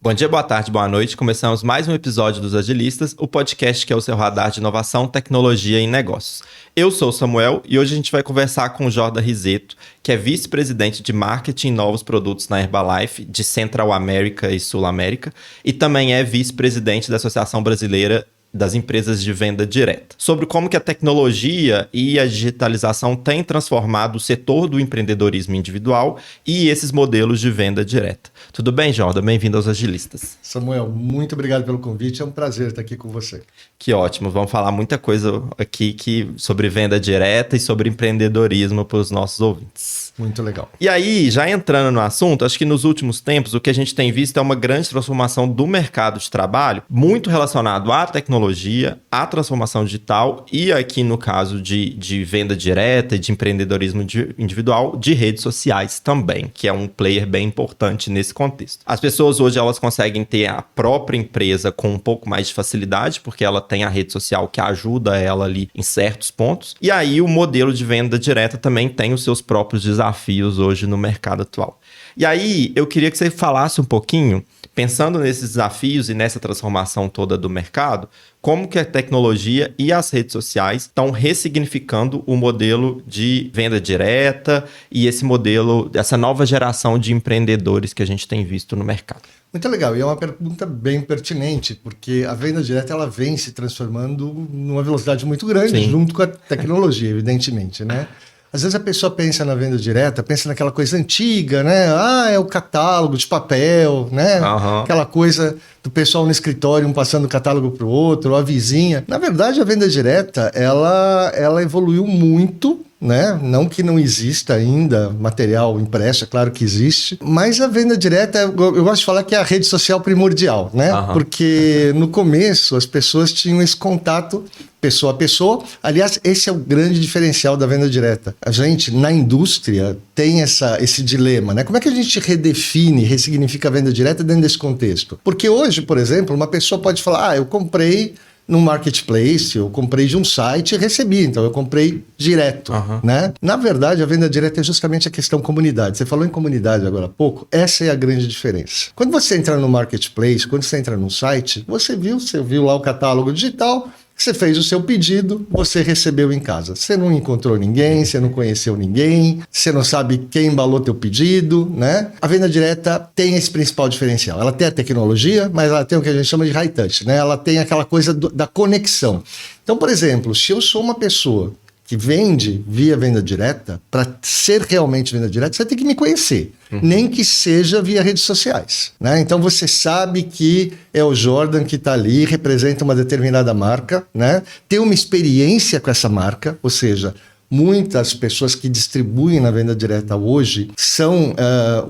Bom dia, boa tarde, boa noite. Começamos mais um episódio dos Agilistas, o podcast que é o seu radar de inovação, tecnologia e negócios. Eu sou o Samuel e hoje a gente vai conversar com o Jordan Risetto, que é vice-presidente de marketing e novos produtos na Herbalife, de Central América e Sul América, e também é vice-presidente da Associação Brasileira das Empresas de Venda Direta, sobre como que a tecnologia e a digitalização têm transformado o setor do empreendedorismo individual e esses modelos de venda direta. Tudo bem, Jordan? Bem-vindo aos Agilistas. Samuel, muito obrigado pelo convite, é um prazer estar aqui com você. Que ótimo, vamos falar muita coisa aqui sobre venda direta e sobre empreendedorismo para os nossos ouvintes. Muito legal. E aí, já entrando no assunto, acho que nos últimos tempos o que a gente tem visto é uma grande transformação do mercado de trabalho, muito relacionado à tecnologia, à transformação digital e aqui no caso de venda direta e de empreendedorismo individual, de redes sociais também, que é um player bem importante nesse contexto. As pessoas hoje elas conseguem ter a própria empresa com um pouco mais de facilidade, porque ela tem a rede social que ajuda ela ali em certos pontos. E aí o modelo de venda direta também tem os seus próprios desafios hoje no mercado atual. E aí, eu queria que você falasse um pouquinho, pensando nesses desafios e nessa transformação toda do mercado, como que a tecnologia e as redes sociais estão ressignificando o modelo de venda direta e esse modelo, essa nova geração de empreendedores que a gente tem visto no mercado. Muito legal, e é uma pergunta bem pertinente, porque a venda direta ela vem se transformando numa velocidade muito grande, Sim. junto com a tecnologia, evidentemente, né? Às vezes a pessoa pensa na venda direta, pensa naquela coisa antiga, né? Ah, é o catálogo de papel, né? Uhum. Aquela coisa do pessoal no escritório, um passando o catálogo para o outro, ou a vizinha. Na verdade, a venda direta, ela evoluiu muito, né? Não que não exista ainda material impresso, é claro que existe, mas a venda direta, eu gosto de falar que é a rede social primordial, né? Uhum. Porque no começo as pessoas tinham esse contato pessoa a pessoa. Aliás, esse é o grande diferencial da venda direta. A gente, na indústria, tem esse dilema, né? Como é que a gente redefine, ressignifica a venda direta dentro desse contexto? Porque hoje, por exemplo, uma pessoa pode falar, eu comprei num marketplace, eu comprei de um site e recebi, então eu comprei direto, né? Na verdade, a venda direta é justamente a questão comunidade. Você falou em comunidade agora há pouco, essa é a grande diferença. Quando você entra no marketplace, quando você entra num site, você viu lá o catálogo digital, você fez o seu pedido, você recebeu em casa. Você não encontrou ninguém, você não conheceu ninguém, você não sabe quem embalou teu pedido, né? A venda direta tem esse principal diferencial. Ela tem a tecnologia, mas ela tem o que a gente chama de high touch, né? Ela tem aquela coisa da conexão. Então, por exemplo, se eu sou uma pessoa que vende via venda direta, para ser realmente venda direta, você tem que me conhecer. Nem que seja via redes sociais, né? Então você sabe que é o Jordan que está ali, representa uma determinada marca, né? Tem uma experiência com essa marca, ou seja, muitas pessoas que distribuem na venda direta hoje são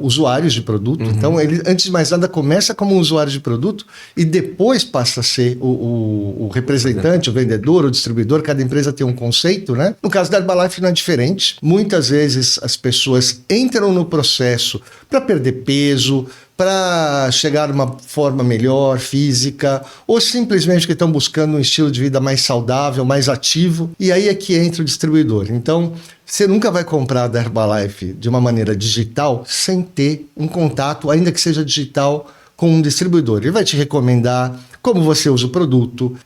usuários de produto. Então, ele, antes de mais nada, começa como um usuário de produto e depois passa a ser o representante, o vendedor, o distribuidor. Cada empresa tem um conceito, né? No caso da Herbalife não é diferente. Muitas vezes as pessoas entram no processo para perder peso, para chegar a uma forma melhor, física, ou simplesmente que estão buscando um estilo de vida mais saudável, mais ativo, e aí é que entra o distribuidor. Então, você nunca vai comprar da Herbalife de uma maneira digital sem ter um contato, ainda que seja digital, com um distribuidor. Ele vai te recomendar como você usa o produto,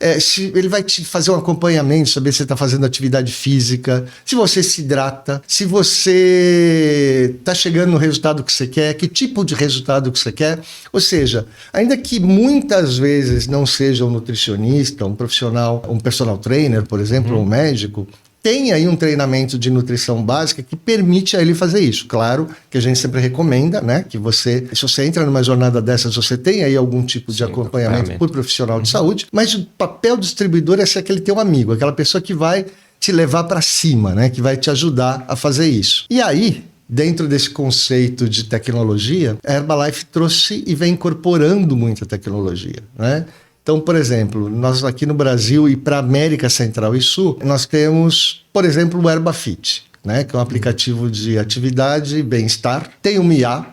ele vai te fazer um acompanhamento, saber se você está fazendo atividade física, se você se hidrata, se você está chegando no resultado que você quer, que tipo de resultado que você quer. Ou seja, ainda que muitas vezes não seja um nutricionista, um profissional, um personal trainer, por exemplo, um médico, tem aí um treinamento de nutrição básica que permite a ele fazer isso. Claro que a gente sempre recomenda, né, que você, se você entra numa jornada dessas, você tem aí algum tipo de acompanhamento por profissional de saúde, mas o papel do distribuidor é ser aquele teu amigo, aquela pessoa que vai te levar para cima, né, que vai te ajudar a fazer isso. E aí, dentro desse conceito de tecnologia, a Herbalife trouxe e vem incorporando muita tecnologia, né? Então, por exemplo, nós aqui no Brasil e para a América Central e Sul, nós temos, por exemplo, o Herbafit, né, que é um aplicativo de atividade e bem-estar. Tem o Mia,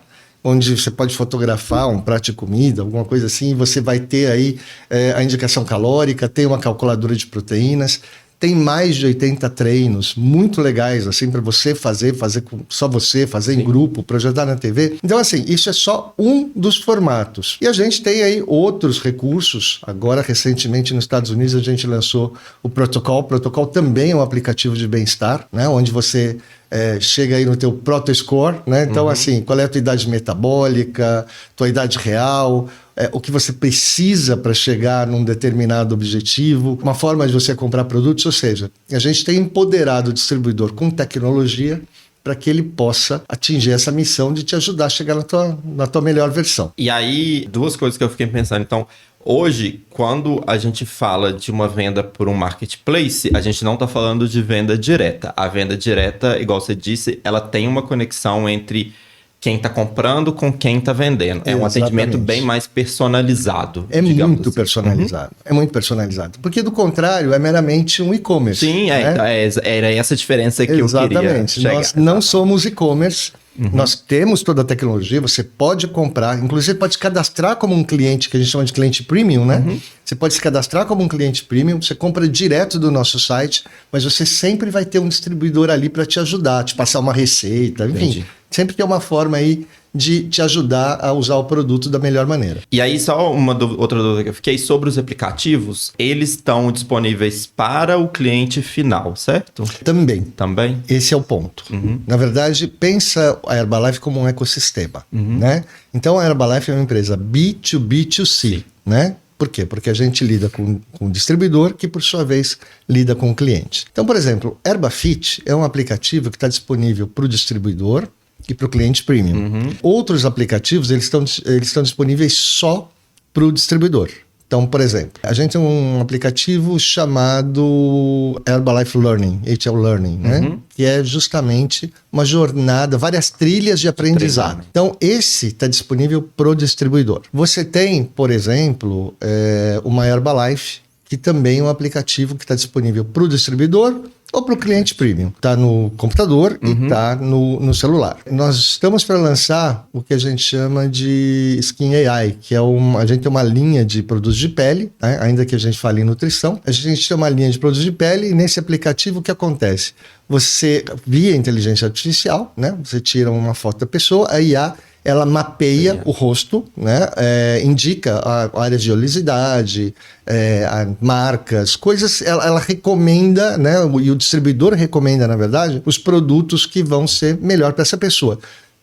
onde você pode fotografar um prato de comida, alguma coisa assim, e você vai ter aí a indicação calórica, tem uma calculadora de proteínas. tem mais de 80 treinos muito legais, assim, para você fazer com só você, fazer em grupo, projetar na TV. Então, assim, isso é só um dos formatos. E a gente tem aí outros recursos. Agora, recentemente, nos Estados Unidos, a gente lançou o Protocol. O Protocol também é um aplicativo de bem-estar, né? Onde você chega aí no teu Proto-Score, né? Então, assim, qual é a tua idade metabólica, tua idade real, o que você precisa para chegar num determinado objetivo, uma forma de você comprar produtos, ou seja, a gente tem empoderado o distribuidor com tecnologia para que ele possa atingir essa missão de te ajudar a chegar na tua melhor versão. E aí, duas coisas que eu fiquei pensando. Então, hoje, quando a gente fala de uma venda por um marketplace, a gente não está falando de venda direta. A venda direta, igual você disse, ela tem uma conexão entre quem está comprando com quem está vendendo. É um atendimento bem mais personalizado. É muito personalizado. É muito personalizado. Porque, do contrário, é meramente um e-commerce. Sim, era essa diferença que eu queria chegar. Nós não somos e-commerce. Nós temos toda a tecnologia, você pode comprar, inclusive pode se cadastrar como um cliente, que a gente chama de cliente premium, né? Você pode se cadastrar como um cliente premium, você compra direto do nosso site, mas você sempre vai ter um distribuidor ali para te ajudar, te passar uma receita, enfim. Entendi. Sempre tem uma forma aí de te ajudar a usar o produto da melhor maneira. E aí, só outra dúvida que eu fiquei sobre os aplicativos, eles estão disponíveis para o cliente final, certo? Também. Esse é o ponto. Na verdade, pensa a Herbalife como um ecossistema, né? Então, a Herbalife é uma empresa B2B2C, né? Por quê? Porque a gente lida com o distribuidor, que por sua vez lida com o cliente. Então, por exemplo, Herbafit é um aplicativo que está disponível para o distribuidor e para o cliente premium. Outros aplicativos, eles estão disponíveis só para o distribuidor. Então, por exemplo, a gente tem um aplicativo chamado Herbalife Learning, HL Learning, né? Que é justamente uma jornada, várias trilhas de aprendizado. Então, esse está disponível para o distribuidor. Você tem, por exemplo, uma Herbalife, que também é um aplicativo que está disponível para o distribuidor ou para o cliente premium. Está no computador e está no celular. Nós estamos para lançar o que a gente chama de Skin AI, que é a gente tem uma linha de produtos de pele, né? Ainda que a gente fale em nutrição, a gente tem uma linha de produtos de pele e nesse aplicativo o que acontece? Você, via inteligência artificial, né? Você tira uma foto da pessoa, a IA ela mapeia o rosto, né? Indica áreas de oleosidade, marcas, coisas, ela recomenda, né? E o distribuidor recomenda, na verdade, os produtos que vão ser melhor para essa pessoa.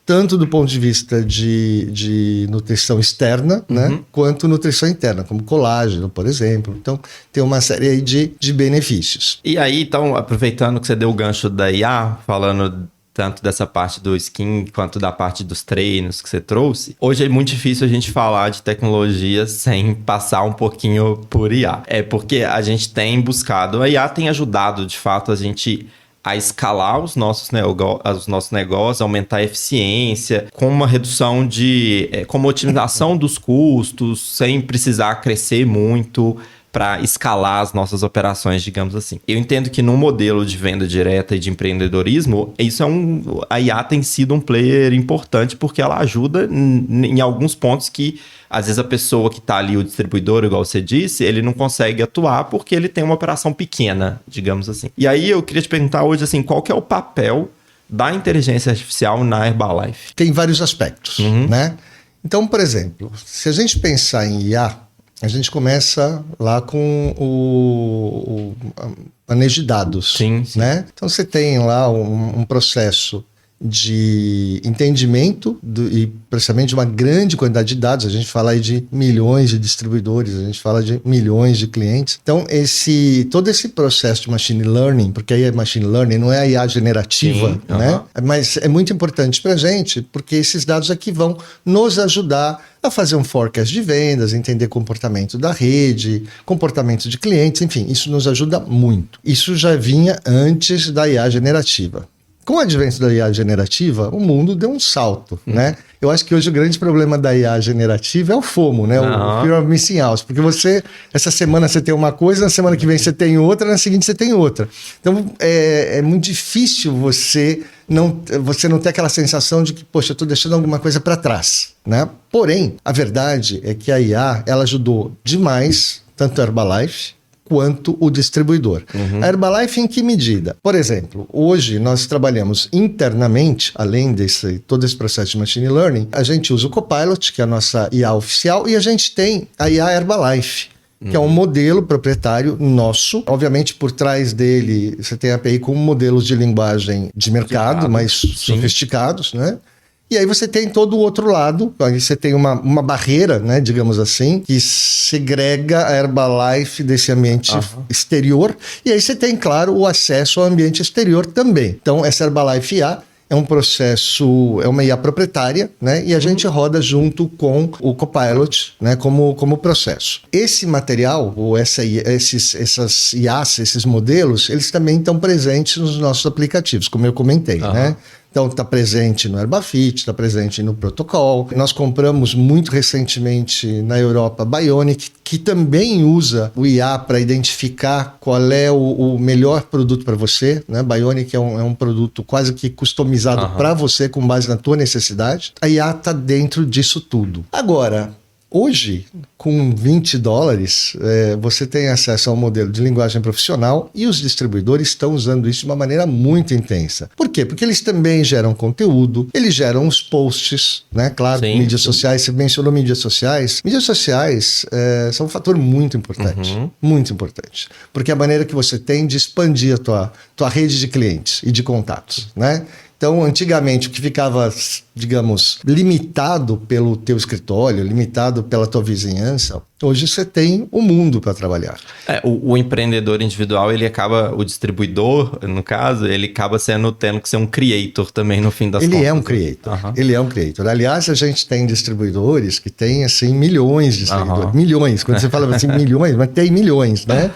Tanto do ponto de vista de nutrição externa, né? Quanto nutrição interna, como colágeno, por exemplo. Então, tem uma série aí de benefícios. E aí, então, aproveitando que você deu o gancho da IA, falando tanto dessa parte do skin quanto da parte dos treinos que você trouxe. Hoje é muito difícil a gente falar de tecnologia sem passar um pouquinho por IA. É porque a gente tem buscado, a IA tem ajudado de fato a gente a escalar os nossos negócios, aumentar a eficiência, com uma redução com uma otimização dos custos, sem precisar crescer muito para escalar as nossas operações, digamos assim. Eu entendo que no modelo de venda direta e de empreendedorismo, a IA tem sido um player importante porque ela ajuda em alguns pontos que, às vezes, a pessoa que está ali, o distribuidor, igual você disse, ele não consegue atuar porque ele tem uma operação pequena, digamos assim. E aí eu queria te perguntar hoje, assim, qual que é o papel da inteligência artificial na Herbalife? Tem vários aspectos, né? Então, por exemplo, se a gente pensar em IA, a gente começa lá com o manejo de dados, sim. Né? Então você tem lá um processo de entendimento e processamento de uma grande quantidade de dados. A gente fala aí de milhões de distribuidores, a gente fala de milhões de clientes. Então, todo esse processo de machine learning, porque aí é machine learning, não é a IA generativa, sim, né? Mas é muito importante para a gente, porque esses dados aqui vão nos ajudar a fazer um forecast de vendas, entender comportamento da rede, comportamento de clientes, enfim, isso nos ajuda muito. Isso já vinha antes da IA generativa. Com o advento da IA generativa, o mundo deu um salto, né? Eu acho que hoje o grande problema da IA generativa é o FOMO, né? O Fear of Missing Out. Porque essa semana você tem uma coisa, na semana que vem você tem outra, na seguinte você tem outra. Então, é muito difícil você não ter aquela sensação de que, poxa, eu estou deixando alguma coisa para trás, né? Porém, a verdade é que a IA, ela ajudou demais, tanto a Herbalife, quanto o distribuidor. A Herbalife em que medida? Por exemplo, hoje nós trabalhamos internamente, além todo esse processo de machine learning, a gente usa o Copilot, que é a nossa IA oficial, e a gente tem a IA Herbalife, que é um modelo proprietário nosso. Obviamente, por trás dele, você tem a API com modelos de linguagem de mercado, mais sofisticados, né? E aí você tem todo o outro lado, aí você tem uma barreira, né, digamos assim, que segrega a Herbalife desse ambiente exterior. E aí você tem, claro, o acesso ao ambiente exterior também. Então, essa Herbalife IA é um processo, é uma IA proprietária, né? E a gente roda junto com o Copilot, né? Como processo. Esse material, ou essas IAs, esses modelos, eles também estão presentes nos nossos aplicativos, como eu comentei, né? Então, está presente no Herbafit, está presente no Protocol. Nós compramos muito recentemente na Europa Bionic, que também usa o IA para identificar qual é o melhor produto para você, né? Bionic é um produto quase que customizado para você, com base na tua necessidade. A IA está dentro disso tudo. Agora, hoje, com $20, você tem acesso ao modelo de linguagem profissional e os distribuidores estão usando isso de uma maneira muito intensa. Por quê? Porque eles também geram conteúdo, eles geram os posts, né? Claro, mídias sociais, você mencionou mídias sociais. Mídias sociais são um fator muito importante, muito importante. Porque é a maneira que você tem de expandir a tua rede de clientes e de contatos, né? Então, antigamente, o que ficava, digamos, limitado pelo teu escritório, limitado pela tua vizinhança, hoje você tem o mundo para trabalhar. O empreendedor individual, o distribuidor, no caso, ele acaba tendo que ser um creator também, no fim das contas. Ele é um creator. Ele é um creator. Aliás, a gente tem distribuidores que têm, assim, milhões de seguidores. Milhões. Quando você fala assim, milhões, mas tem milhões, né?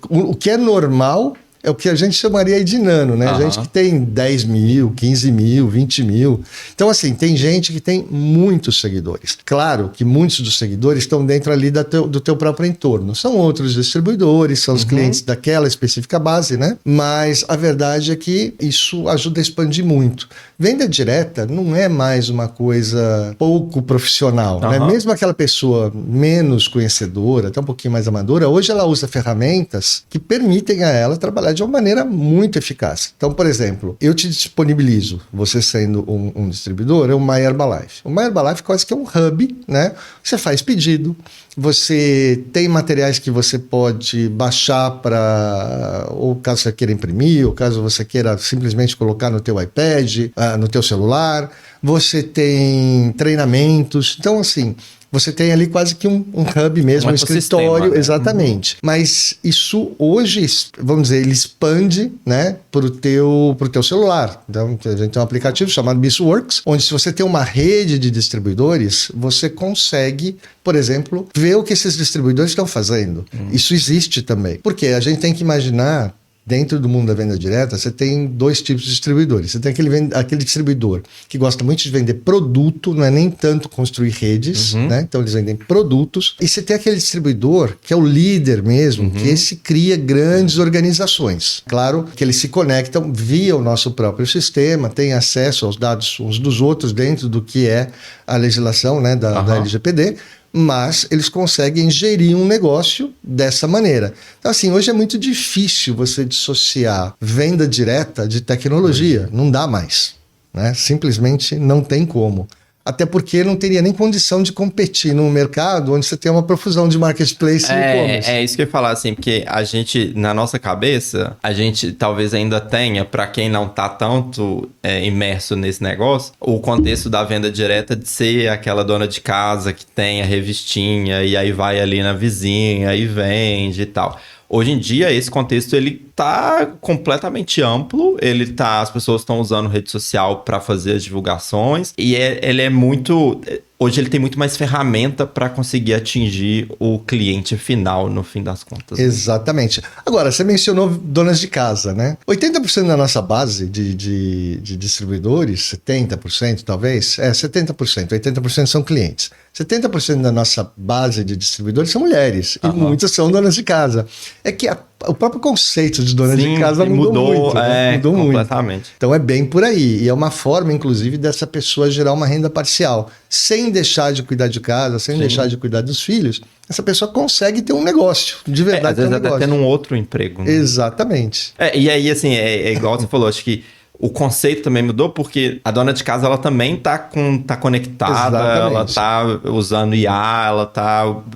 O que é normal é o que a gente chamaria de nano, né? Gente que tem 10 mil, 15 mil, 20 mil. Então, assim, tem gente que tem muitos seguidores. Claro que muitos dos seguidores estão dentro ali do teu próprio entorno. São outros distribuidores, são os clientes daquela específica base, né? Mas a verdade é que isso ajuda a expandir muito. Venda direta não é mais uma coisa pouco profissional, né? Mesmo aquela pessoa menos conhecedora, até um pouquinho mais amadora, hoje ela usa ferramentas que permitem a ela trabalhar de uma maneira muito eficaz. Então, por exemplo, eu te disponibilizo, você sendo um distribuidor, é o My Herbalife. O My Herbalife quase que é um hub, né? Você faz pedido, você tem materiais que você pode baixar ou caso você queira imprimir, ou caso você queira simplesmente colocar no teu iPad, no teu celular. Você tem treinamentos. Então, assim, você tem ali quase que um hub mesmo, um escritório, né? Exatamente. Mas isso hoje, vamos dizer, ele expande, né, para o teu celular. Então, a gente tem um aplicativo chamado BizWorks, onde se você tem uma rede de distribuidores, você consegue, por exemplo, ver o que esses distribuidores estão fazendo. Isso existe também. Porque a gente tem que imaginar, dentro do mundo da venda direta, você tem dois tipos de distribuidores. Você tem aquele distribuidor que gosta muito de vender produto, não é nem tanto construir redes, né? Então eles vendem produtos. E você tem aquele distribuidor que é o líder mesmo, que esse cria grandes organizações. Claro que eles se conectam via o nosso próprio sistema, têm acesso aos dados uns dos outros dentro do que é a legislação, né, da LGPD, mas eles conseguem gerir um negócio dessa maneira. Então, assim, hoje é muito difícil você dissociar venda direta de tecnologia. Não dá mais, né? Simplesmente não tem como. Até porque não teria nem condição de competir num mercado onde você tem uma profusão de marketplace e e-commerce. É isso que eu ia falar, assim, porque a gente, na nossa cabeça, a gente talvez ainda tenha, para quem não tá tanto imerso nesse negócio, o contexto da venda direta de ser aquela dona de casa que tem a revistinha e aí vai ali na vizinha e vende e tal. Hoje em dia, esse contexto ele tá completamente amplo, as pessoas estão usando rede social para fazer as divulgações e ele é muito... Hoje ele tem muito mais ferramenta para conseguir atingir o cliente final, no fim das contas. Exatamente. Agora, você mencionou donas de casa, né? 80% da nossa base de distribuidores, 70% talvez, 70%, 80% são clientes. 70% da nossa base de distribuidores são mulheres, e muitas são donas de casa. É que o próprio conceito de dona Sim, de casa mudou muito, né? Mudou completamente. Muito. Então é bem por aí. E é uma forma, inclusive, dessa pessoa gerar uma renda parcial. Sem deixar de cuidar de casa, sem deixar de cuidar dos filhos, essa pessoa consegue ter um negócio, de verdade. Às vezes até tendo um outro emprego. Né? Exatamente. E aí, assim, é igual você falou, acho que o conceito também mudou porque a dona de casa ela também tá conectada, exatamente. Ela tá usando IA,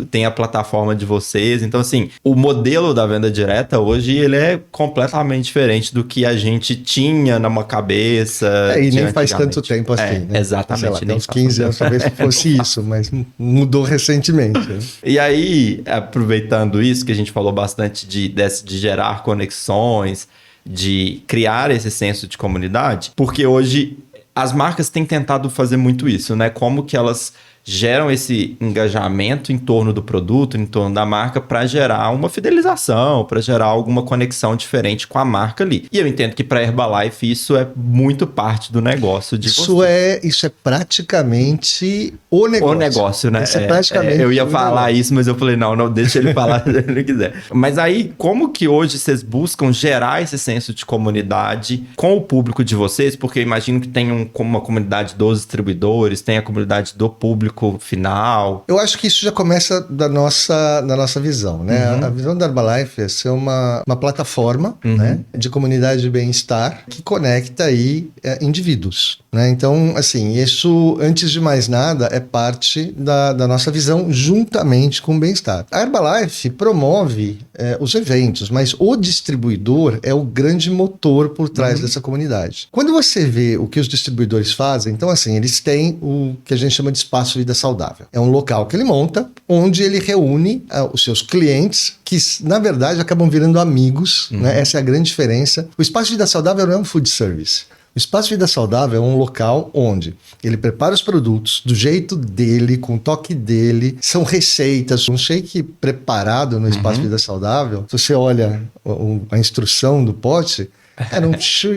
tem a plataforma de vocês. Então, assim, o modelo da venda direta hoje ele é completamente diferente do que a gente tinha numa cabeça. E nem faz tanto tempo assim, né? Exatamente. Sei lá, uns 15 anos talvez fosse isso, mas mudou recentemente. Né? E aí, aproveitando isso, que a gente falou bastante de gerar conexões, de criar esse senso de comunidade, porque hoje as marcas têm tentado fazer muito isso, né? Como que elas geram esse engajamento em torno do produto, em torno da marca, para gerar uma fidelização, para gerar alguma conexão diferente com a marca ali. E eu entendo que para a Herbalife isso é muito parte do negócio de vocês. Isso é praticamente o negócio. O negócio, né? Isso é praticamente eu ia falar isso, mas eu falei, não, deixa ele falar se ele quiser. Mas aí, como que hoje vocês buscam gerar esse senso de comunidade com o público de vocês? Porque eu imagino que tem uma comunidade dos distribuidores, tem a comunidade do público final. Eu acho que isso já começa da nossa visão, né? A visão da Herbalife é ser uma plataforma, né, de comunidade de bem-estar que conecta aí indivíduos, né? Então, assim, isso, antes de mais nada, é parte da nossa visão juntamente com o bem-estar. A Herbalife promove os eventos, mas o distribuidor é o grande motor por trás dessa comunidade. Quando você vê o que os distribuidores fazem, então, assim, eles têm o que a gente chama de espaço vida saudável. É um local que ele monta, onde ele reúne os seus clientes, que na verdade acabam virando amigos, né? Essa é a grande diferença. O espaço vida saudável não é um food service. O Espaço Vida Saudável é um local onde ele prepara os produtos do jeito dele, com o toque dele, são receitas. Um shake preparado no Espaço Vida Saudável, se você olha a instrução do pote,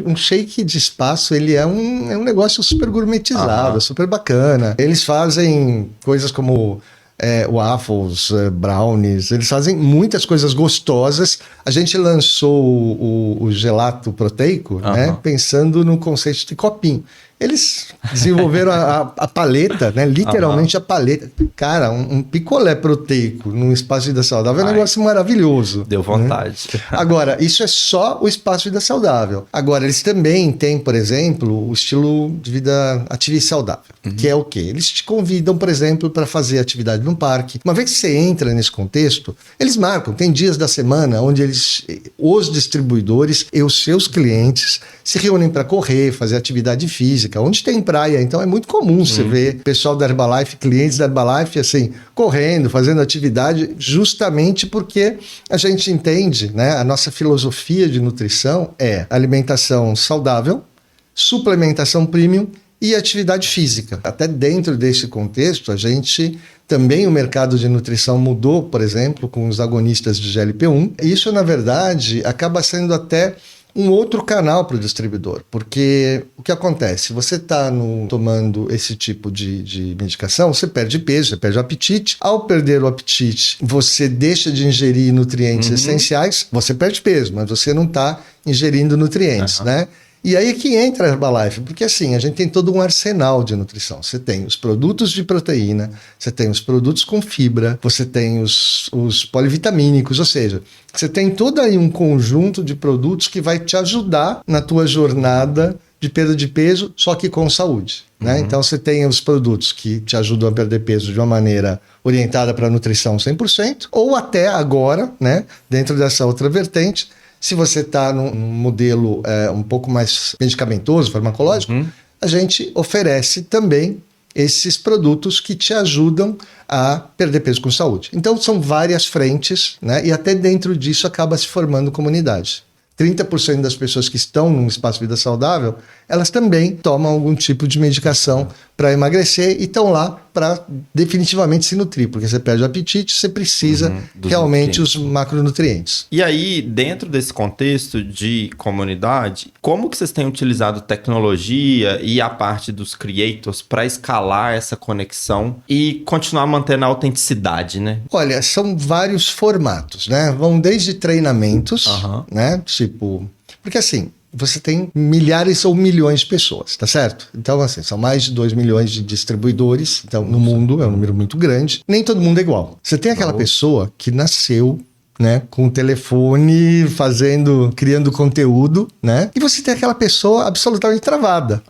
um shake de espaço, ele é um negócio super gourmetizado, super bacana. Eles fazem coisas como waffles, brownies, eles fazem muitas coisas gostosas. A gente lançou o gelato proteico, né, pensando no conceito de copinho. Eles desenvolveram a paleta, né? Literalmente a paleta. Cara, um picolé proteico num Espaço Vida Saudável é um negócio maravilhoso. Deu vontade. Né? Agora, isso é só o Espaço Vida Saudável. Agora, eles também têm, por exemplo, o estilo de vida ativa e saudável. Que é o quê? Eles te convidam, por exemplo, para fazer atividade no parque. Uma vez que você entra nesse contexto, eles marcam. Tem dias da semana onde os distribuidores e os seus clientes se reúnem para correr, fazer atividade física. Onde tem praia, então é muito comum você ver pessoal da Herbalife, clientes da Herbalife, assim, correndo, fazendo atividade, justamente porque a gente entende, né, a nossa filosofia de nutrição é alimentação saudável, suplementação premium e atividade física. Até dentro desse contexto, a gente também, o mercado de nutrição mudou, por exemplo, com os agonistas de GLP-1. Isso, na verdade, acaba sendo até um outro canal para o distribuidor, porque o que acontece? Você está tomando esse tipo de medicação, você perde peso, você perde o apetite. Ao perder o apetite, você deixa de ingerir nutrientes essenciais, você perde peso, mas você não está ingerindo nutrientes, né? E aí que entra a Herbalife, porque assim, a gente tem todo um arsenal de nutrição. Você tem os produtos de proteína, você tem os produtos com fibra, você tem os polivitamínicos, ou seja, você tem todo aí um conjunto de produtos que vai te ajudar na tua jornada de perda de peso, só que com saúde, né? Então você tem os produtos que te ajudam a perder peso de uma maneira orientada para a nutrição 100%, ou até agora, né, dentro dessa outra vertente, se você está num modelo um pouco mais medicamentoso, farmacológico, a gente oferece também esses produtos que te ajudam a perder peso com saúde. Então, são várias frentes, né? E até dentro disso acaba se formando comunidade. 30% das pessoas que estão num Espaço Vida Saudável, elas também tomam algum tipo de medicação para emagrecer e estão lá para definitivamente se nutrir, porque você perde o apetite, você precisa realmente os macronutrientes. E aí, dentro desse contexto de comunidade, como que vocês têm utilizado tecnologia e a parte dos creators para escalar essa conexão e continuar mantendo a autenticidade, né? Olha, são vários formatos, né? Vão desde treinamentos, né? Tipo, porque assim, você tem milhares ou milhões de pessoas, tá certo? Então, assim, são mais de 2 milhões de distribuidores, então, no mundo, é um número muito grande. Nem todo mundo é igual. Você tem aquela pessoa que nasceu, né, com o telefone, criando conteúdo, né? E você tem aquela pessoa absolutamente travada,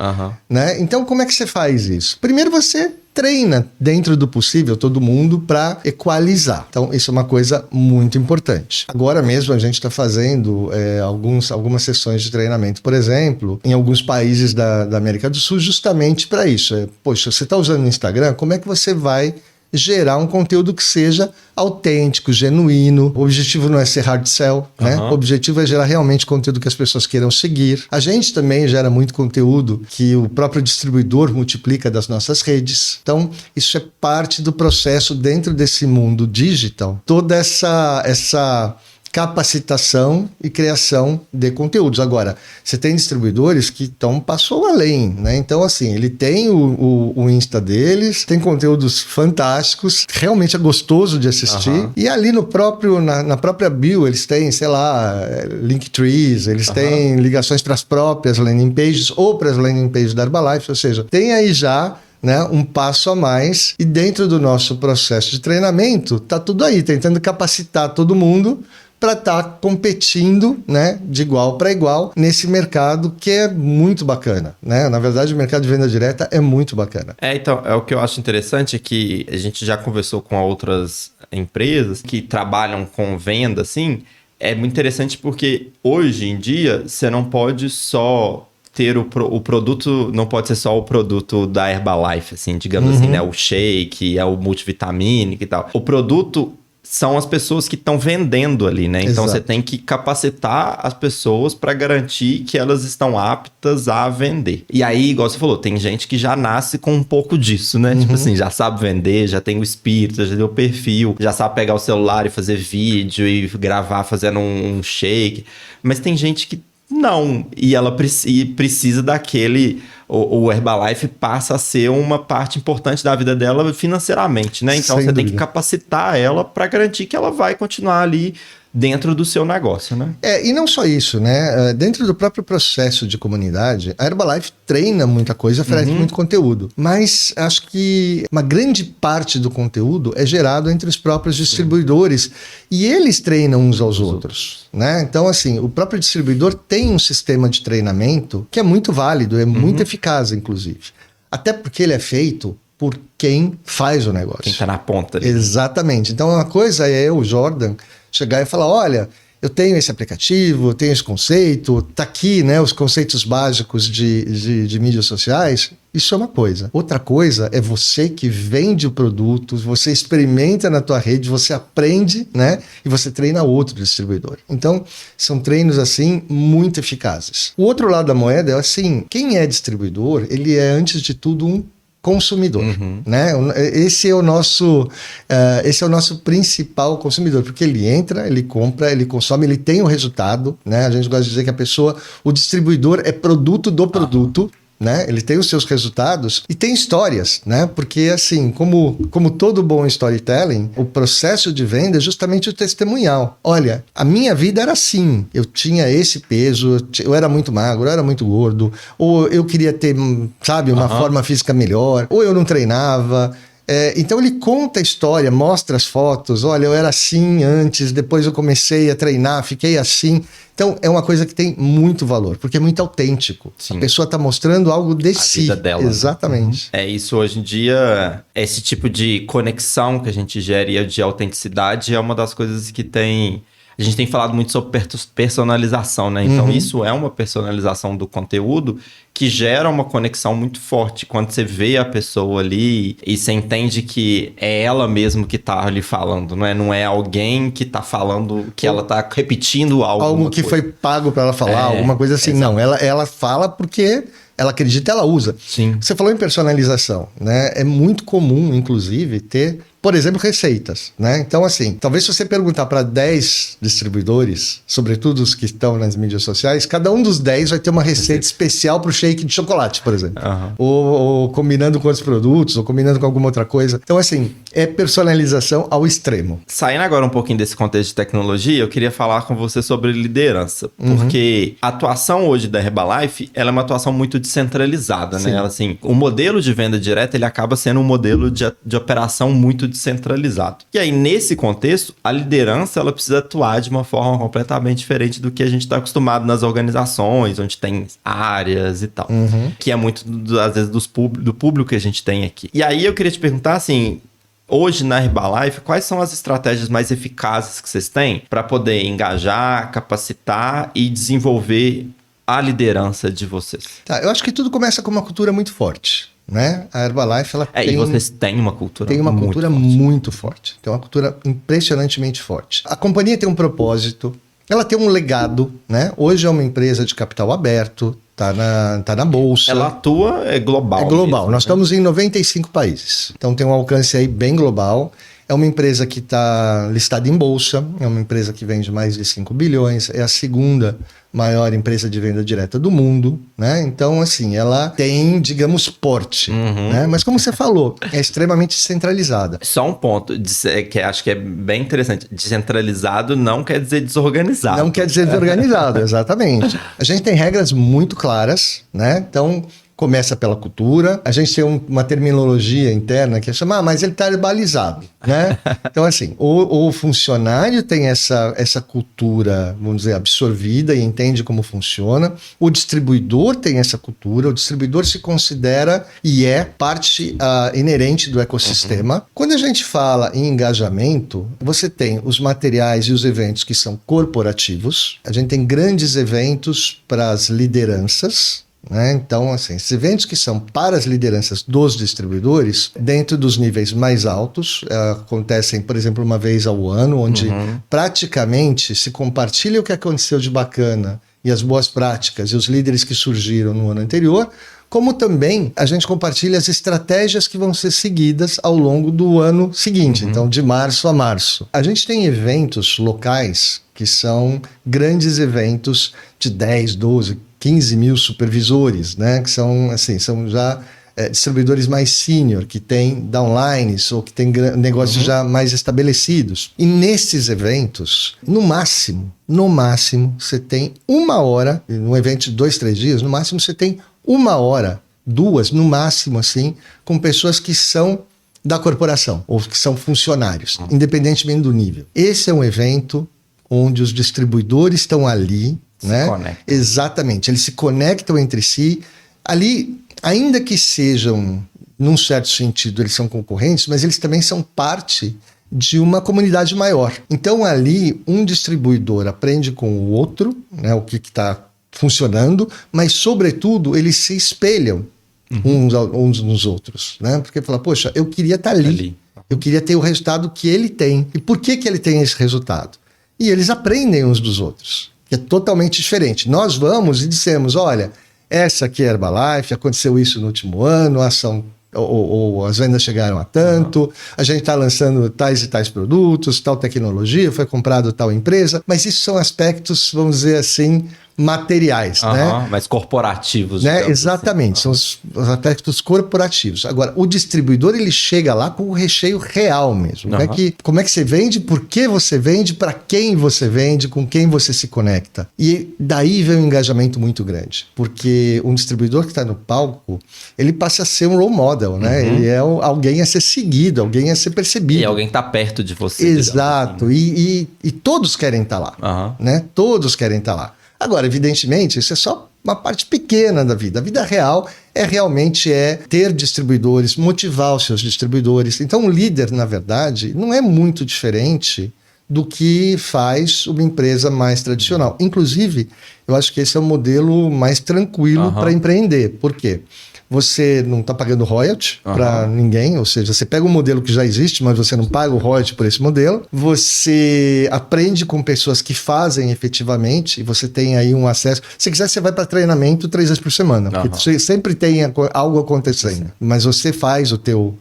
né? Então, como é que você faz isso? Primeiro, você treina dentro do possível todo mundo para equalizar. Então, isso é uma coisa muito importante. Agora mesmo a gente está fazendo algumas sessões de treinamento, por exemplo, em alguns países da América do Sul, justamente para isso. Poxa, você está usando o Instagram, como é que você vai gerar um conteúdo que seja autêntico, genuíno? O objetivo não é ser hard sell, né? O objetivo é gerar realmente conteúdo que as pessoas queiram seguir. A gente também gera muito conteúdo que o próprio distribuidor multiplica das nossas redes. Então, isso é parte do processo dentro desse mundo digital. Toda essa capacitação e criação de conteúdos. Agora, você tem distribuidores que estão passou além, né? Então, assim, ele tem o Insta deles, tem conteúdos fantásticos, realmente é gostoso de assistir. E ali na própria bio, eles têm, sei lá, Linktrees, eles têm ligações para as próprias landing pages ou para as landing pages da Herbalife, ou seja, tem aí já, né, um passo a mais, e dentro do nosso processo de treinamento, tá tudo aí, tentando capacitar todo mundo para estar competindo, né, de igual para igual nesse mercado que é muito bacana, né? Na verdade, o mercado de venda direta é muito bacana. Então, o que eu acho interessante é que a gente já conversou com outras empresas que trabalham com venda, assim, é muito interessante porque hoje em dia você não pode só ter o produto, não pode ser só o produto da Herbalife, assim, digamos assim, né? O shake, o multivitamínico e tal. O produto são as pessoas que estão vendendo ali, né? Então, você tem que capacitar as pessoas para garantir que elas estão aptas a vender. E aí, igual você falou, tem gente que já nasce com um pouco disso, né? Tipo assim, já sabe vender, já tem o espírito, já tem o perfil, já sabe pegar o celular e fazer vídeo e gravar fazendo um shake. Mas tem gente que não, e ela precisa daquele... O Herbalife passa a ser uma parte importante da vida dela financeiramente, né? Então, você tem que capacitar ela para garantir que ela vai continuar ali dentro do seu negócio, né? E não só isso, né? Dentro do próprio processo de comunidade, a Herbalife treina muita coisa, oferece muito conteúdo. Mas acho que uma grande parte do conteúdo é gerado entre os próprios distribuidores. E eles treinam uns aos outros, né? Então, assim, o próprio distribuidor tem um sistema de treinamento que é muito válido, é muito eficaz, inclusive. Até porque ele é feito por quem faz o negócio. Quem está na ponta ali. Exatamente. Então, uma coisa é eu, Jordan, chegar e falar, olha, eu tenho esse aplicativo, eu tenho esse conceito, tá aqui, né, os conceitos básicos de mídias sociais. Isso é uma coisa. Outra coisa é você que vende o produto, você experimenta na tua rede, você aprende, né, e você treina outro distribuidor. Então, são treinos, assim, muito eficazes. O outro lado da moeda é assim, quem é distribuidor, ele é, antes de tudo, um consumidor, né? Esse é o nosso principal consumidor, porque ele entra, ele compra, ele consome, ele tem o resultado, né? A gente gosta de dizer que o distribuidor é produto do produto, né? Ele tem os seus resultados e tem histórias, né? Porque, assim, como todo bom storytelling, o processo de venda é justamente o testemunhal. Olha, a minha vida era assim, eu tinha esse peso, eu era muito magro, eu era muito gordo, ou eu queria ter, sabe, uma forma física melhor, ou eu não treinava. Então ele conta a história, mostra as fotos, olha, eu era assim antes, depois eu comecei a treinar, fiquei assim. Então é uma coisa que tem muito valor, porque é muito autêntico. Sim. A pessoa está mostrando algo de si. Vida dela. Exatamente. Isso hoje em dia, esse tipo de conexão que a gente gera de autenticidade é uma das coisas que tem A gente tem falado muito sobre personalização, né? Então, isso é uma personalização do conteúdo que gera uma conexão muito forte. Quando você vê a pessoa ali e você entende que é ela mesmo que tá ali falando, não é alguém que tá falando, que ela tá repetindo algo que foi pago para ela falar, alguma coisa assim. Exato. Não, ela fala porque ela acredita, ela usa. Sim. Você falou em personalização, né? É muito comum, inclusive, ter, por exemplo, receitas, né? Então, assim, talvez se você perguntar para 10 distribuidores, sobretudo os que estão nas mídias sociais, cada um dos 10 vai ter uma receita especial para o shake de chocolate, por exemplo. Ou combinando com outros produtos, ou combinando com alguma outra coisa. Então, assim, é personalização ao extremo. Saindo agora um pouquinho desse contexto de tecnologia, eu queria falar com você sobre liderança. Porque a atuação hoje da Herbalife, ela é uma atuação muito descentralizada, né? Ela, assim, o modelo de venda direta, ele acaba sendo um modelo de operação muito descentralizado. E aí, nesse contexto, a liderança, ela precisa atuar de uma forma completamente diferente do que a gente está acostumado nas organizações, onde tem áreas e tal. Que é muito, às vezes, do público que a gente tem aqui. E aí, eu queria te perguntar, assim, hoje na Herbalife, quais são as estratégias mais eficazes que vocês têm para poder engajar, capacitar e desenvolver a liderança de vocês? Tá, eu acho que tudo começa com uma cultura muito forte, né? A Herbalife, ela tem... E vocês têm uma cultura muito forte. Tem uma cultura impressionantemente forte. A companhia tem um propósito, ela tem um legado, né? Hoje é uma empresa de capital aberto, tá na bolsa. Ela atua global. É global. Mesmo, Nós estamos em 95 países. Então tem um alcance aí bem global. É uma empresa que está listada em bolsa, é uma empresa que vende mais de 5 bilhões, é a segunda maior empresa de venda direta do mundo, né? Então, assim, ela tem, digamos, porte, né? Mas como você falou, é extremamente descentralizada. Só um ponto, que acho que é bem interessante. Descentralizado não quer dizer desorganizado. Não quer dizer desorganizado, exatamente. A gente tem regras muito claras, né? Então, começa pela cultura. A gente tem uma terminologia interna que é chamar, mas ele está herbalizado, né? Então, assim, o funcionário tem essa cultura, vamos dizer, absorvida e entende como funciona. O distribuidor tem essa cultura. O distribuidor se considera e é parte inerente do ecossistema. Quando a gente fala em engajamento, você tem os materiais e os eventos que são corporativos. A gente tem grandes eventos para as lideranças, né? Então, assim, esses eventos que são para as lideranças dos distribuidores, dentro dos níveis mais altos, acontecem, por exemplo, uma vez ao ano, onde praticamente se compartilha o que aconteceu de bacana e as boas práticas e os líderes que surgiram no ano anterior, como também a gente compartilha as estratégias que vão ser seguidas ao longo do ano seguinte, então de março a março. A gente tem eventos locais que são grandes eventos de 10, 12, 15 mil supervisores, né? Que são, assim, são já distribuidores mais sênior, que têm downlines ou que têm negócios já mais estabelecidos. E nesses eventos, no máximo, você tem 1 hora, num evento de 2, 3 dias, no máximo você tem 1 hora, 2, no máximo, assim, com pessoas que são da corporação ou que são funcionários, independentemente do nível. Esse é um evento onde os distribuidores estão ali, né? Exatamente, eles se conectam entre si. Ali, ainda que sejam, num certo sentido, eles são concorrentes, mas eles também são parte de uma comunidade maior. Então, ali, um distribuidor aprende com o outro, né, o que está funcionando, mas, sobretudo, eles se espelham uns nos outros, né? Porque fala, poxa, eu queria estar ali. Eu queria ter o resultado que ele tem. E por que ele tem esse resultado? E eles aprendem uns dos outros, que é totalmente diferente. Nós vamos e dissemos, olha, essa aqui é a Herbalife, aconteceu isso no último ano, a ação ou as vendas chegaram a tanto, a gente está lançando tais e tais produtos, tal tecnologia, foi comprado tal empresa, mas isso são aspectos, vamos dizer assim, materiais, né? Mais corporativos. Né? Exatamente, são os aspectos corporativos. Agora, o distribuidor, ele chega lá com o recheio real mesmo. Como é que você vende, por que você vende, para quem você vende, com quem você se conecta. E daí vem um engajamento muito grande, porque um distribuidor que está no palco, ele passa a ser um role model, né? Ele é alguém a ser seguido, alguém a ser percebido. E alguém que está perto de você. Exato, assim. E todos querem estar lá, né? Todos querem estar lá. Agora, evidentemente, isso é só uma parte pequena da vida. A vida real realmente ter distribuidores, motivar os seus distribuidores. Então, o líder, na verdade, não é muito diferente do que faz uma empresa mais tradicional. Inclusive, eu acho que esse é o modelo mais tranquilo para empreender. Por quê? Você não está pagando royalty para ninguém, ou seja, você pega um modelo que já existe, mas você não paga o royalty por esse modelo. Você aprende com pessoas que fazem efetivamente, e você tem aí um acesso. Se quiser, você vai para treinamento 3 vezes por semana, porque você sempre tem algo acontecendo. Mas você faz o teu,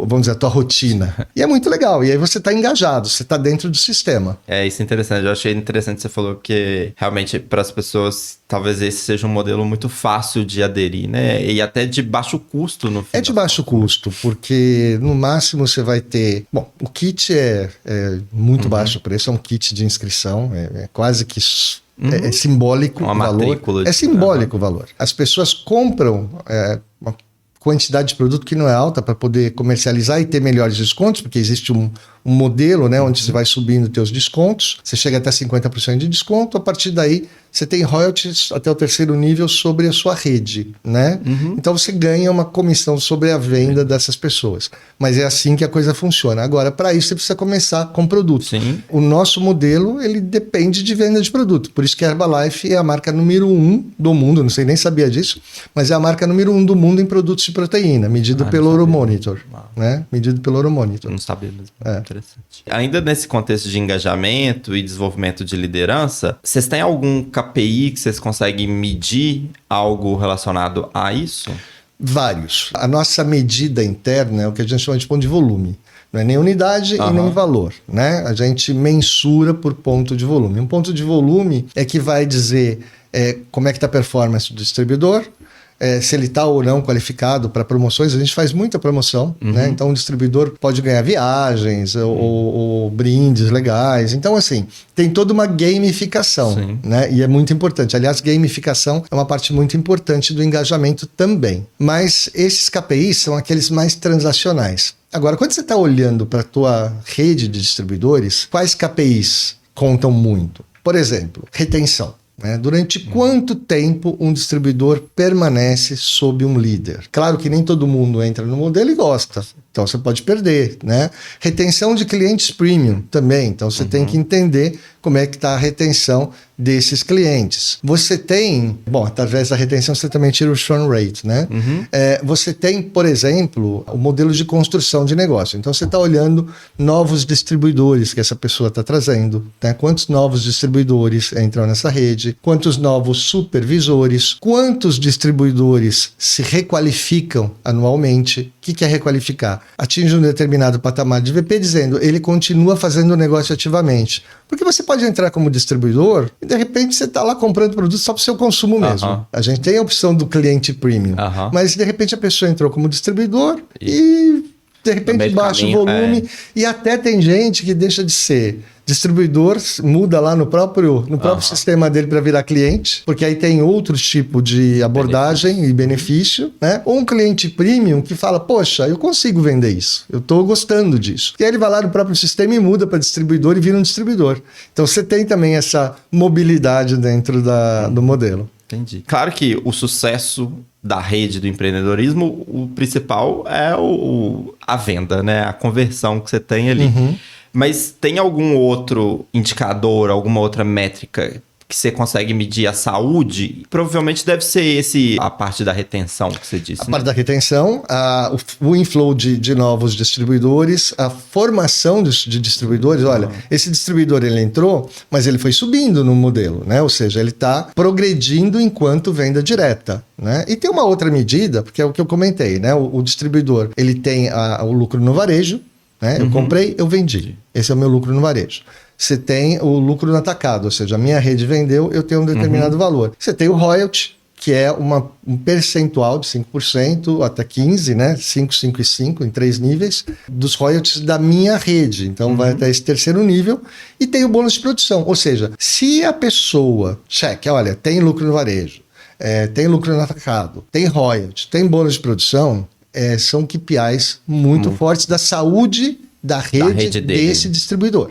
vamos dizer, a tua rotina. E é muito legal. E aí você está engajado, você está dentro do sistema. Isso é interessante. Eu achei interessante que você falou, porque realmente para as pessoas, talvez esse seja um modelo muito fácil de aderir, né? E até de baixo custo no fim. É de baixo custo, porque no máximo você vai ter... Bom, o kit é muito baixo o preço, é um kit de inscrição, é quase que... É simbólico o valor. É simbólico o valor. As pessoas compram uma quantidade de produto que não é alta para poder comercializar e ter melhores descontos, porque existe um modelo, né, onde você vai subindo teus descontos, você chega até 50% de desconto, a partir daí você tem royalties até o 3º nível sobre a sua rede, né? Então você ganha uma comissão sobre a venda dessas pessoas. Mas é assim que a coisa funciona. Agora, para isso você precisa começar com produto. Sim. O nosso modelo, ele depende de venda de produto. Por isso que a Herbalife é a marca número 1 do mundo, não sei nem sabia disso, mas é a marca número 1 do mundo em produtos de proteína, medido pelo Euromonitor. Né? Medido pelo Euromonitor. Não sabia mesmo. Interessante. Ainda nesse contexto de engajamento e desenvolvimento de liderança, vocês têm algum KPI que vocês conseguem medir algo relacionado a isso? Vários. A nossa medida interna é o que a gente chama de ponto de volume. Não é nem unidade e nem valor, né? A gente mensura por ponto de volume. Um ponto de volume é que vai dizer como é que está a performance do distribuidor, se ele está ou não qualificado para promoções. A gente faz muita promoção, né? Então o distribuidor pode ganhar viagens ou brindes legais. Então, assim, tem toda uma gamificação, né? E é muito importante. Aliás, gamificação é uma parte muito importante do engajamento também. Mas esses KPIs são aqueles mais transacionais. Agora, quando você está olhando para a tua rede de distribuidores, quais KPIs contam muito? Por exemplo, retenção. Durante quanto tempo um distribuidor permanece sob um líder? Claro que nem todo mundo entra no modelo e gosta, então você pode perder, né? Retenção de clientes premium também, então você tem que entender como é que está a retenção desses clientes. Você tem, através da retenção você também tira o churn rate, né? Você tem, por exemplo, o modelo de construção de negócio. Então você está olhando novos distribuidores que essa pessoa está trazendo, né? Quantos novos distribuidores entram nessa rede, quantos novos supervisores, quantos distribuidores se requalificam anualmente. O que é requalificar? Atinge um determinado patamar de VP dizendo ele continua fazendo o negócio ativamente. Porque você pode entrar como distribuidor e de repente você está lá comprando produto só para o seu consumo mesmo. A gente tem a opção do cliente premium, mas de repente a pessoa entrou como distribuidor e de repente baixa o volume e até tem gente que deixa de ser distribuidor, muda lá no próprio sistema dele para virar cliente, porque aí tem outro tipo de abordagem e benefício, né? Ou um cliente premium que fala, poxa, eu consigo vender isso, eu estou gostando disso. E aí ele vai lá no próprio sistema e muda para distribuidor e vira um distribuidor. Então você tem também essa mobilidade dentro do modelo. Entendi. Claro que o sucesso da rede do empreendedorismo, o principal é a venda, né? A conversão que você tem ali. Mas tem algum outro indicador, alguma outra métrica que você consegue medir a saúde? Provavelmente deve ser a parte da retenção que você disse. A parte da retenção, o inflow de novos distribuidores, a formação de distribuidores. Olha, esse distribuidor ele entrou, mas ele foi subindo no modelo, né? Ou seja, ele está progredindo enquanto venda direta, né? E tem uma outra medida, porque é o que eu comentei, né? O distribuidor ele tem o lucro no varejo, né? Eu comprei, eu vendi. Esse é o meu lucro no varejo. Você tem o lucro no atacado, ou seja, a minha rede vendeu, eu tenho um determinado valor. Você tem o royalty, que é um percentual de 5% até 15%, né? 5, 5 e 5 em 3 níveis, dos royalties da minha rede. Então vai até esse 3º nível. E tem o bônus de produção, ou seja, se a pessoa, olha, tem lucro no varejo, tem lucro no atacado, tem royalty, tem bônus de produção, são KPIs muito fortes da saúde da rede desse distribuidor.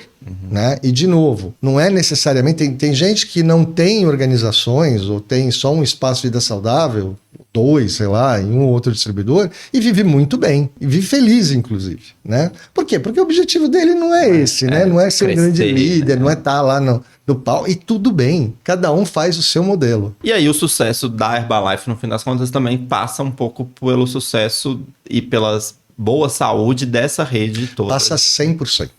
Né? E, de novo, não é necessariamente... Tem gente que não tem organizações ou tem só um espaço de vida saudável, 2, sei lá, em um ou outro distribuidor, e vive muito bem. E vive feliz, inclusive. Né? Por quê? Porque o objetivo dele não é esse, né? Não é ser um grande líder, não é estar lá no pau. E tudo bem. Cada um faz o seu modelo. E aí o sucesso da Herbalife, no fim das contas, também passa um pouco pelo sucesso e pelas boa saúde dessa rede toda. Passa 100%.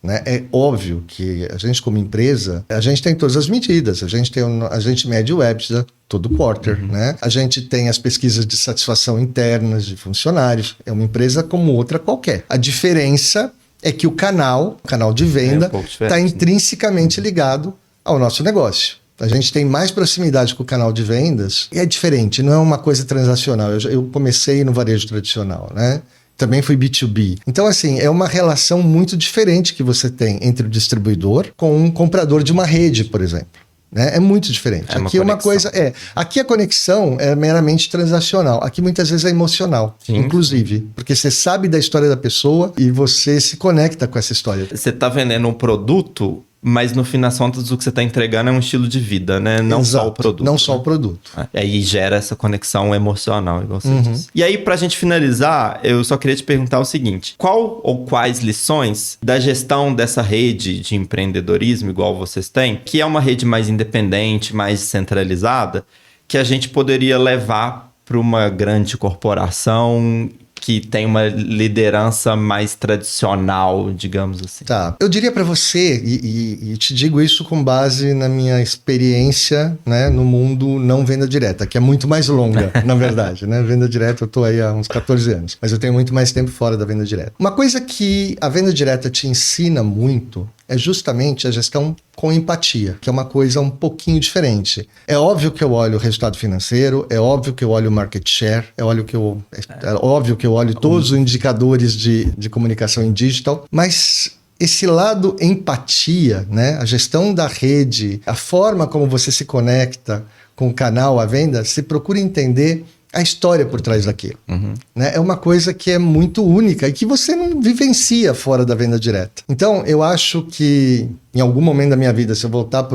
Né? É óbvio que a gente, como empresa, a gente tem todas as medidas. A gente mede o EBITDA todo quarter. Né? A gente tem as pesquisas de satisfação internas de funcionários. É uma empresa como outra qualquer. A diferença é que o canal de venda, está intrinsecamente ligado ao nosso negócio. A gente tem mais proximidade com o canal de vendas e é diferente, não é uma coisa transacional. Eu comecei no varejo tradicional, né? Também fui B2B. Então, assim, é uma relação muito diferente que você tem entre o distribuidor com um comprador de uma rede, por exemplo. Né? É muito diferente. Aqui uma coisa aqui a conexão é meramente transacional. Aqui muitas vezes é emocional, inclusive. Porque você sabe da história da pessoa e você se conecta com essa história. Você está vendendo um produto, mas no fim das contas o que você está entregando é um estilo de vida, né? Não só o produto. Não só o produto. Aí gera essa conexão emocional, igual você disse. E aí, pra gente finalizar, eu só queria te perguntar o seguinte: qual ou quais lições da gestão dessa rede de empreendedorismo, igual vocês têm, que é uma rede mais independente, mais descentralizada, que a gente poderia levar para uma grande corporação que tem uma liderança mais tradicional, digamos assim? Tá. Eu diria para você, e te digo isso com base na minha experiência, né, no mundo não venda direta, que é muito mais longa, na verdade. Né? Venda direta eu tô aí há uns 14 anos, mas eu tenho muito mais tempo fora da venda direta. Uma coisa que a venda direta te ensina muito é justamente a gestão com empatia, que é uma coisa um pouquinho diferente. É óbvio que eu olho o resultado financeiro, é óbvio que eu olho o market share, é óbvio que eu olho todos os indicadores de comunicação em digital, mas esse lado empatia, né? A gestão da rede, a forma como você se conecta com o canal, a venda, você procura entender a história por trás daquilo. Né? É uma coisa que é muito única e que você não vivencia fora da venda direta. Então, eu acho que em algum momento da minha vida, se eu voltar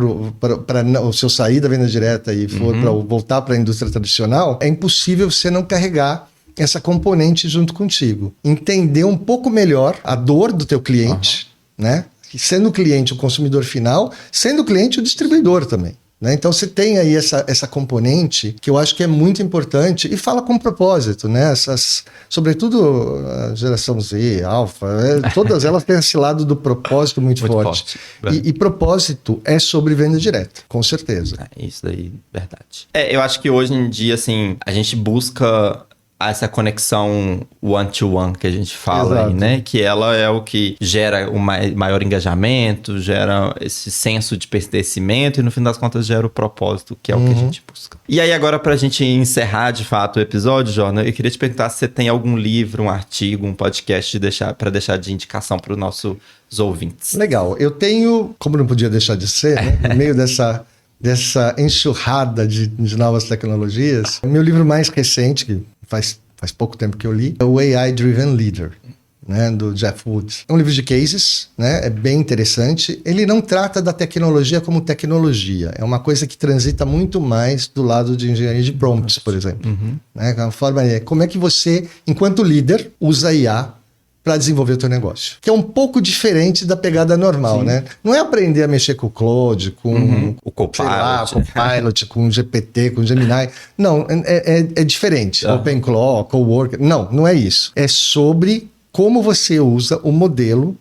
se eu sair da venda direta e for voltar para a indústria tradicional, é impossível você não carregar essa componente junto contigo. Entender um pouco melhor a dor do teu cliente, né? Sendo o cliente o consumidor final, sendo o cliente o distribuidor também. Né? Então você tem aí essa componente que eu acho que é muito importante e fala com propósito, né? Sobretudo a geração Z, Alpha, todas elas têm esse lado do propósito muito forte. E propósito é sobre venda direta, com certeza. Isso daí, verdade. Eu acho que hoje em dia, assim, a gente busca essa conexão one-to-one que a gente fala aí, né? Que ela é o que gera o maior engajamento, gera esse senso de pertencimento e, no fim das contas, gera o propósito, que é o que a gente busca. E aí, agora, pra gente encerrar, de fato, o episódio, Jordan, eu queria te perguntar se você tem algum livro, um artigo, um podcast para deixar de indicação para os nossos ouvintes. Legal. Eu tenho, como não podia deixar de ser, né? No meio dessa enxurrada de novas tecnologias, o meu livro mais recente, que faz pouco tempo que eu li, é o AI Driven Leader, né, do Jeff Woods. É um livro de cases, né, é bem interessante. Ele não trata da tecnologia como tecnologia. É uma coisa que transita muito mais do lado de engenharia de prompts, por exemplo. Né, a forma como é que você, enquanto líder, usa IA para desenvolver o teu negócio. Que é um pouco diferente da pegada normal, né? Não é aprender a mexer com o Claude, com o Copilot, com o GPT, com o Gemini. Não, é diferente. OpenClaw, Coworker. Não é isso. É sobre como você usa o modelo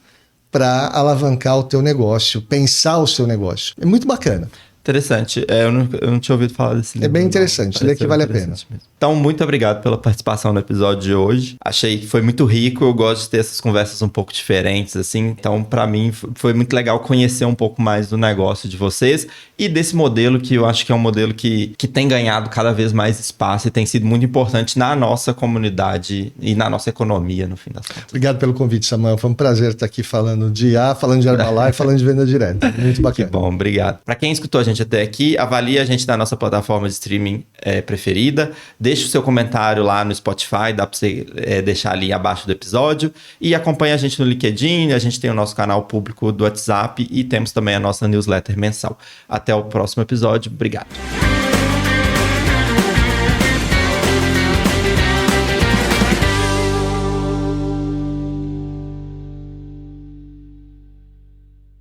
para alavancar o teu negócio, pensar o seu negócio. É muito bacana. Interessante. Eu não tinha ouvido falar desse livro. É bem interessante. Ele aqui vale a pena. Mesmo. Então, muito obrigado pela participação no episódio de hoje. Achei que foi muito rico. Eu gosto de ter essas conversas um pouco diferentes, assim. Então, para mim, foi muito legal conhecer um pouco mais do negócio de vocês e desse modelo que eu acho que é um modelo que tem ganhado cada vez mais espaço e tem sido muito importante na nossa comunidade e na nossa economia, no fim das contas. Obrigado pelo convite, Samuel. Foi um prazer estar aqui falando de IA, falando de Herbalife, falando de venda direta. Muito bacana. Que bom, obrigado. Para quem escutou a gente gente até aqui, avalie a gente na nossa plataforma de streaming preferida, deixe o seu comentário lá no Spotify, dá para você deixar ali abaixo do episódio, e acompanhe a gente no LinkedIn, a gente tem o nosso canal público do WhatsApp e temos também a nossa newsletter mensal. Até o próximo episódio, obrigado.